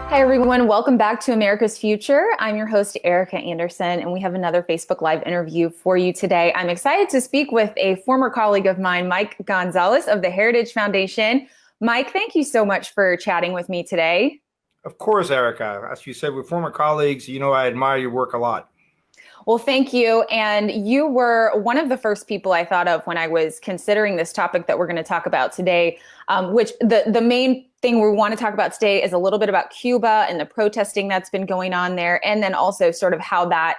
Hi, everyone. Welcome back to America's Future. I'm your host, Erica Anderson, and we have another Facebook Live interview for you today. I'm excited to speak with a former colleague of mine, Mike Gonzalez of the Heritage Foundation. Mike, thank you so much for chatting with me today. Of course, Erica. As you said, we're former colleagues. You know, I admire your work a lot. Well, thank you. And you were one of the first people I thought of when I was considering this topic that we're going to talk about today, which the main thing we want to talk about today is a little bit about Cuba and the protesting that's been going on there, and then also sort of how that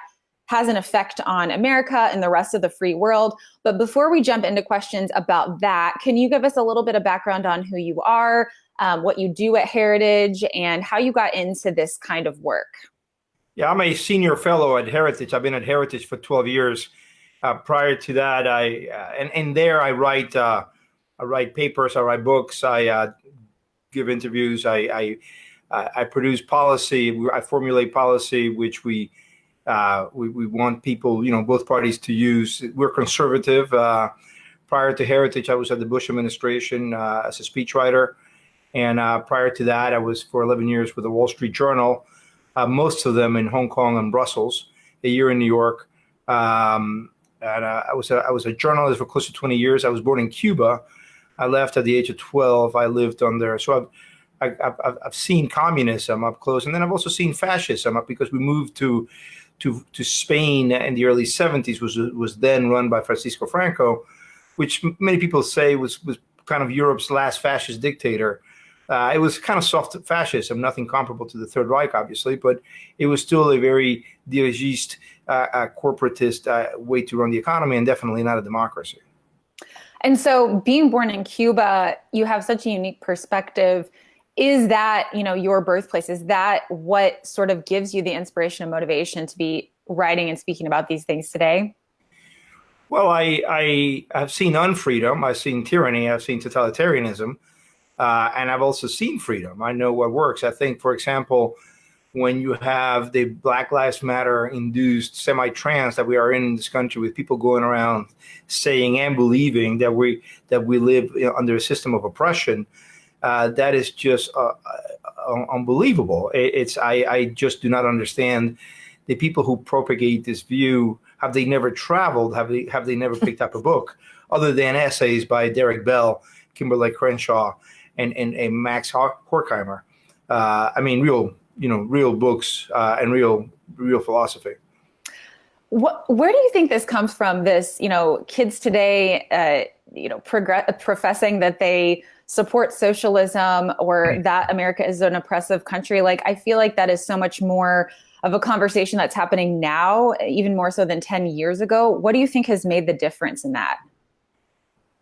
has an effect on America and the rest of the free world. But before we jump into questions about that, can you give us a little bit of background on who you are, what you do at Heritage, and how you got into this kind of work? Yeah, I'm a senior fellow at Heritage. I've been at Heritage for 12 years. Prior to that, and there I write papers, I write books, I give interviews, I produce policy, I formulate policy, which we want people, both parties to use. We're conservative. Prior to Heritage, I was at the Bush administration as a speechwriter, and prior to that, I was for 11 years with the Wall Street Journal. Most of them in Hong Kong and Brussels, a year in New York. I was a journalist for close to 20 years. I was born in Cuba. I left at the age of 12. I lived on there. So I've seen communism up close. And then I've also seen fascism because we moved to Spain in the early 70s, was then run by Francisco Franco, which many people say was kind of Europe's last fascist dictator. It was kind of soft fascism, nothing comparable to the Third Reich, obviously, but it was still a very dirigist, corporatist way to run the economy, and definitely not a democracy. And so being born in Cuba, you have such a unique perspective. Is that, your birthplace? Is that what sort of gives you the inspiration and motivation to be writing and speaking about these things today? Well, I have seen unfreedom. I've seen tyranny. I've seen totalitarianism. And I've also seen freedom. I know what works. I think, for example, when you have the Black Lives Matter induced semi-trance that we are in this country, with people going around saying and believing that we live under a system of oppression, that is just unbelievable. I just do not understand the people who propagate this view. Have they never traveled? Have they never picked up a book other than essays by Derek Bell, Kimberly Crenshaw, and Max Horkheimer? Real books and real philosophy. Where do you think this comes from? This, kids today, professing that they support socialism or that America is an oppressive country. Like, I feel like that is so much more of a conversation that's happening now, even more so than 10 years ago. What do you think has made the difference in that?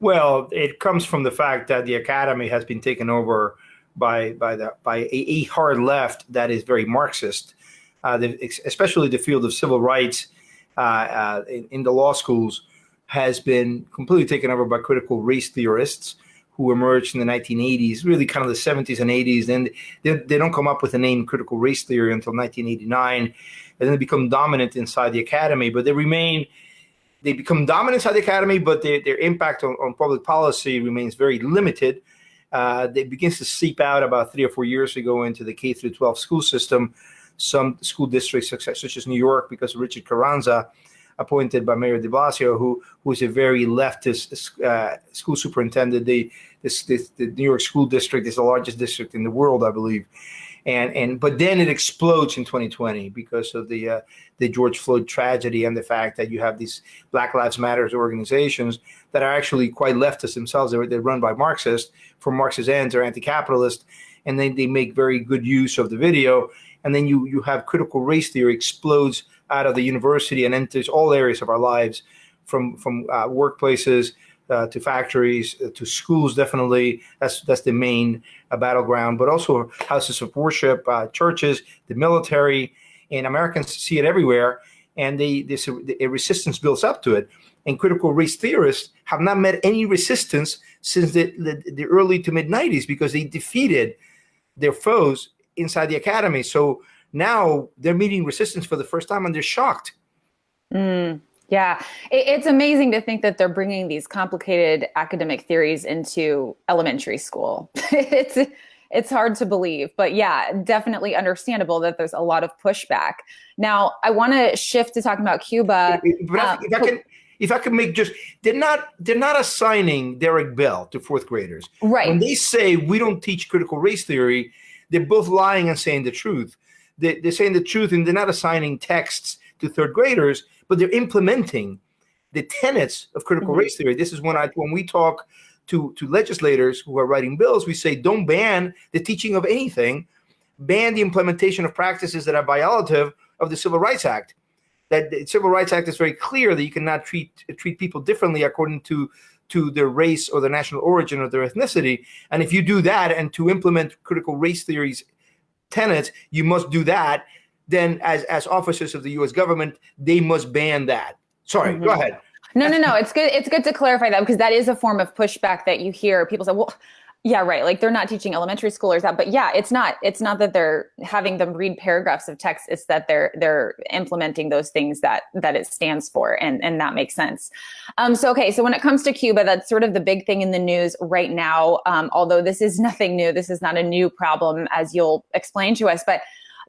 Well, it comes from the fact that the academy has been taken over by a hard left that is very Marxist, especially the field of civil rights in the law schools has been completely taken over by critical race theorists who emerged in the 1980s, really kind of the 70s and 80s. Then they don't come up with the name critical race theory until 1989, and then they become dominant inside the academy. But they become dominant inside the academy, but their impact on public policy remains very limited. It begins to seep out about 3 or 4 years ago into the K through 12 school system. Some school districts, such as New York, because of Richard Carranza, appointed by Mayor de Blasio, who is a very leftist school superintendent. The New York School District is the largest district in the world, I believe. But then it explodes in 2020 because of the George Floyd tragedy and the fact that you have these Black Lives Matter organizations that are actually quite leftist themselves. They're run by Marxists. From Marxist ends, they're anti-capitalist, and then they make very good use of the video. And then you have critical race theory explodes out of the university and enters all areas of our lives, from workplaces to factories to schools. Definitely, that's the main battleground. But also houses of worship, churches, the military, and Americans see it everywhere. And a resistance builds up to it. And critical race theorists have not met any resistance since the early to mid 90s because they defeated their foes inside the academy. So now they're meeting resistance for the first time and they're shocked. Yeah, it's amazing to think that they're bringing these complicated academic theories into elementary school. It's It's hard to believe, but yeah, definitely understandable that there's a lot of pushback. Now, I want to shift to talking about Cuba. But if I can make just they're not assigning Derek Bell to fourth graders. When Right. they say we don't teach critical race theory, they're both lying and saying the truth. They're saying the truth, and they're not assigning texts to third graders, but they're implementing the tenets of critical race theory. This is when we talk to legislators who are writing bills, we say don't ban the teaching of anything, ban the implementation of practices that are violative of the Civil Rights Act. That the Civil Rights Act is very clear that you cannot treat people differently according to their race or their national origin or their ethnicity. And if you do that, and to implement critical race theories tenets, you must do that. Then, as officers of the U.S. government, they must ban that. Sorry, go ahead. No. It's good. It's good to clarify that, because that is a form of pushback that you hear. People say, well, yeah, right. Like, they're not teaching elementary schoolers that, but yeah, it's not that they're having them read paragraphs of text. It's that they're implementing those things that it stands for. And that makes sense. So when it comes to Cuba, that's sort of the big thing in the news right now. Although this is nothing new. This is not a new problem, as you'll explain to us, but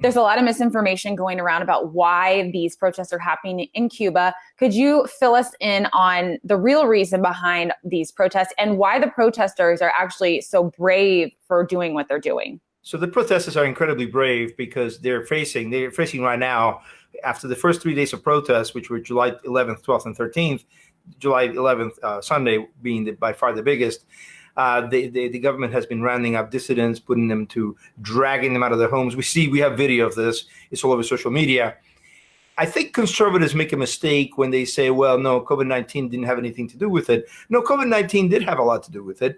there's a lot of misinformation going around about why these protests are happening in Cuba. Could you fill us in on the real reason behind these protests and why the protesters are actually so brave for doing what they're doing? So the protesters are incredibly brave because they're facing right now, after the first 3 days of protests, which were July 11th, 12th, and 13th, July 11th, Sunday being by far the biggest. The government has been rounding up dissidents, dragging them out of their homes. We have video of this. It's all over social media. I think conservatives make a mistake when they say, well, no, COVID-19 didn't have anything to do with it. No, COVID-19 did have a lot to do with it.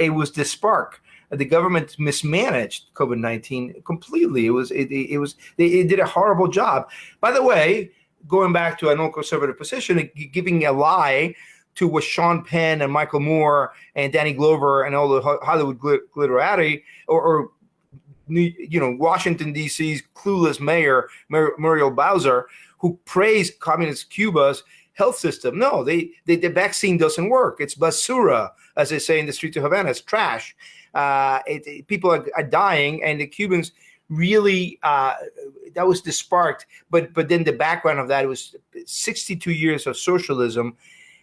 It was the spark. The government mismanaged COVID-19 completely. It did a horrible job. By the way, going back to an old conservative position, giving a lie to what Sean Penn and Michael Moore and Danny Glover and all the Hollywood glitterati, or Washington, D.C.'s clueless mayor, Muriel Bowser, who praised communist Cuba's health system. No, the vaccine doesn't work. It's basura, as they say in the streets of Havana. It's trash. People are dying, and the Cubans really, that was the spark. But then the background of that was 62 years of socialism,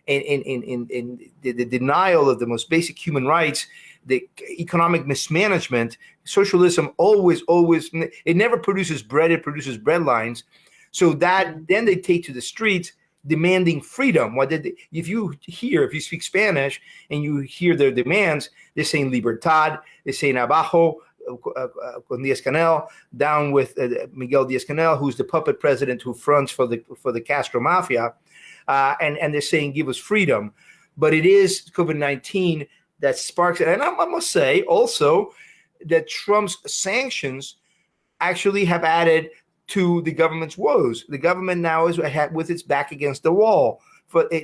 in the denial of the most basic human rights, the economic mismanagement. Socialism always, it never produces bread, it produces breadlines. So then they take to the streets demanding freedom. If you speak Spanish and you hear their demands, they're saying libertad, they're saying abajo, con Diaz-Canel, down with Miguel Diaz-Canel, who's the puppet president who fronts for the Castro Mafia. And they're saying, give us freedom. But it is COVID-19 that sparks it. And I must say also that Trump's sanctions actually have added to the government's woes. The government now is with its back against the wall.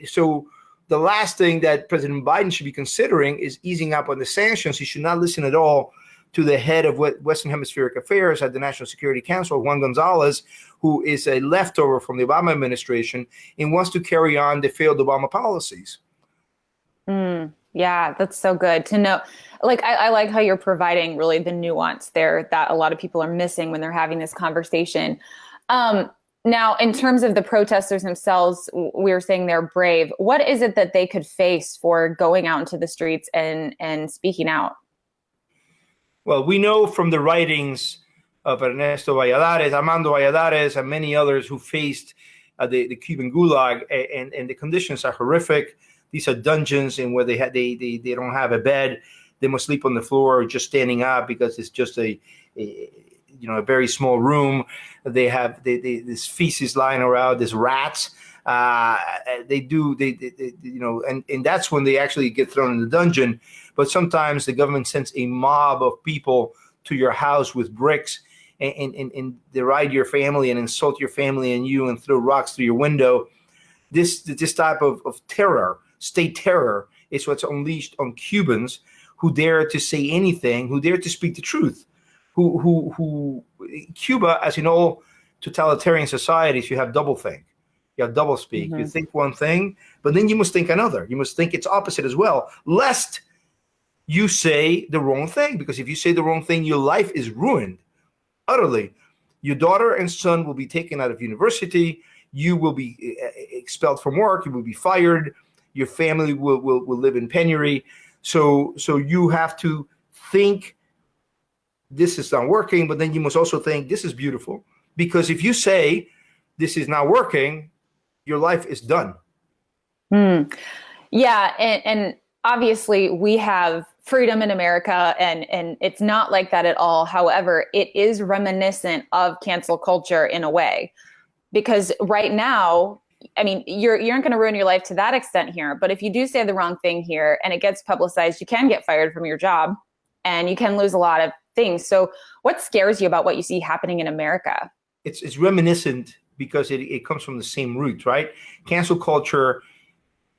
So the last thing that President Biden should be considering is easing up on the sanctions. He should not listen at all to the head of Western Hemispheric Affairs at the National Security Council, Juan Gonzalez, who is a leftover from the Obama administration and wants to carry on the failed Obama policies. Yeah, that's so good to know. Like, I like how you're providing really the nuance there that a lot of people are missing when they're having this conversation. Now, in terms of the protesters themselves, we were saying they're brave. What is it that they could face for going out into the streets and speaking out? Well, we know from the writings of Ernesto Valladares, Armando Valladares, and many others who faced the Cuban Gulag, and the conditions are horrific. These are dungeons in where they don't have a bed. They must sleep on the floor, just standing up, because it's just a very small room. They have this feces lying around. There's rats. And that's when they actually get thrown in the dungeon. But sometimes the government sends a mob of people to your house with bricks and deride your family and insult your family and you and throw rocks through your window. This type of terror, state terror, is what's unleashed on Cubans who dare to say anything, who dare to speak the truth. Who Cuba, as in all totalitarian societies, you have doublethink. You have doublespeak. You think one thing, but then you must think another. You must think its opposite as well, lest you say the wrong thing, because if you say the wrong thing, your life is ruined utterly. Your daughter and son will be taken out of university. You will be expelled from work. You will be fired. Your family will live in penury. So you have to think this is not working, but then you must also think this is beautiful. Because if you say this is not working, your life is done. Hmm. Yeah, and obviously we have freedom in America, and it's not like that at all. However, it is reminiscent of cancel culture in a way, because right now, I mean, you aren't going to ruin your life to that extent here, but if you do say the wrong thing here and it gets publicized, you can get fired from your job and you can lose a lot of things. So what scares you about what you see happening in America? It's reminiscent because it comes from the same root, right? Cancel culture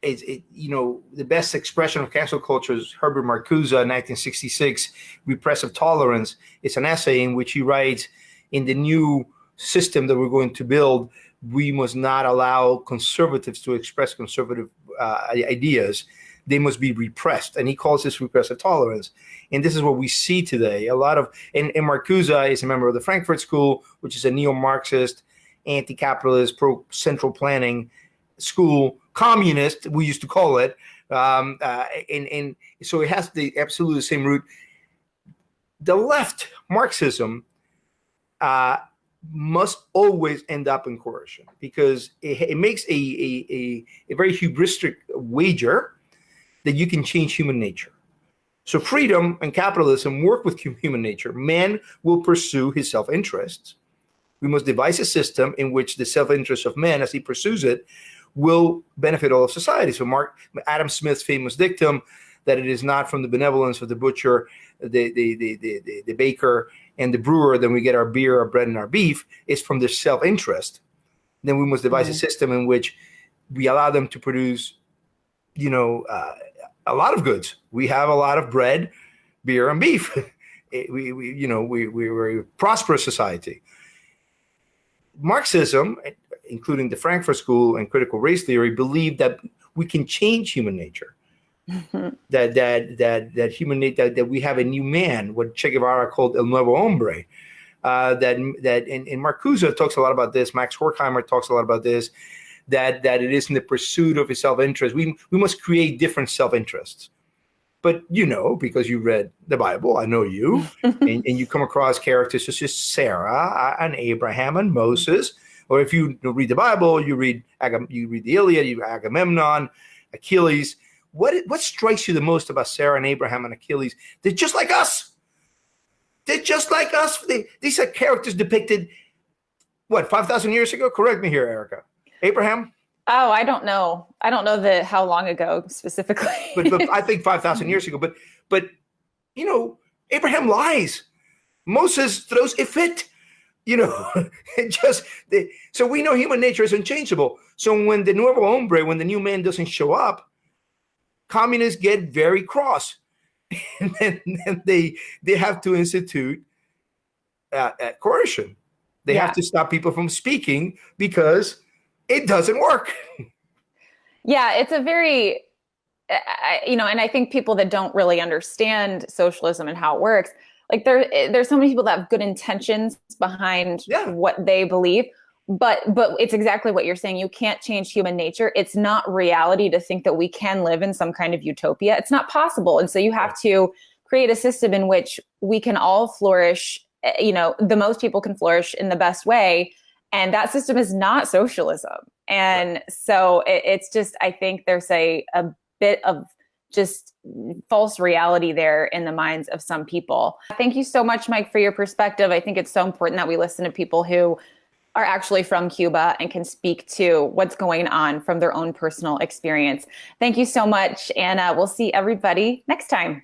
is, the best expression of cancel culture is Herbert Marcuse, 1966, Repressive Tolerance. It's an essay in which he writes, in the new system that we're going to build, we must not allow conservatives to express conservative ideas. They must be repressed. And he calls this repressive tolerance. And this is what we see today. A lot of, and Marcuse is a member of the Frankfurt School, which is a neo-Marxist, anti-capitalist, pro-central planning school, communist, we used to call it. And so it has the absolutely same root. The left, Marxism, must always end up in coercion, because it makes a very hubristic wager that you can change human nature. So freedom and capitalism work with human nature. Man will pursue his self-interests. We must devise a system in which the self-interest of man, as he pursues it, will benefit all of society. So Adam Smith's famous dictum that it is not from the benevolence of the butcher, the baker, and the brewer that we get our beer, our bread, and our beef, is from their self-interest. Then we must devise a system in which we allow them to produce, a lot of goods. We have a lot of bread, beer, and beef. We're a prosperous society. Marxism, including the Frankfurt School and critical race theory, believe that we can change human nature. Mm-hmm. That human nature, that we have a new man, what Che Guevara called el nuevo hombre. And Marcuse talks a lot about this. Max Horkheimer talks a lot about this. That it is in the pursuit of his self-interest. We must create different self-interests. But because you read the Bible, I know you, and you come across characters such as Sarah and Abraham and Moses. Or if you read the Bible, you read the Iliad, you read Agamemnon, Achilles. What strikes you the most about Sarah and Abraham and Achilles? They're just like us. They're just like us. These are characters depicted, 5,000 years ago? Correct me here, Erica. Abraham? Oh, I don't know. I don't know how long ago specifically. but I think 5,000 years ago. But Abraham lies. Moses throws a fit. So we know human nature is unchangeable. So when the nuevo hombre, when the new man doesn't show up, communists get very cross, and then they have to institute coercion. They have to stop people from speaking because it doesn't work. Yeah, it's a very, and I think people that don't really understand socialism and how it works, like there's so many people that have good intentions behind what they believe, but it's exactly what you're saying. You can't change human nature. It's not reality to think that we can live in some kind of utopia. It's not possible. And so you have to create a system in which we can all flourish, the most people can flourish in the best way. And that system is not socialism. And so it's just, I think there's a bit of just false reality there in the minds of some people. Thank you so much, Mike, for your perspective. I think it's so important that we listen to people who are actually from Cuba and can speak to what's going on from their own personal experience. Thank you so much. And we'll see everybody next time.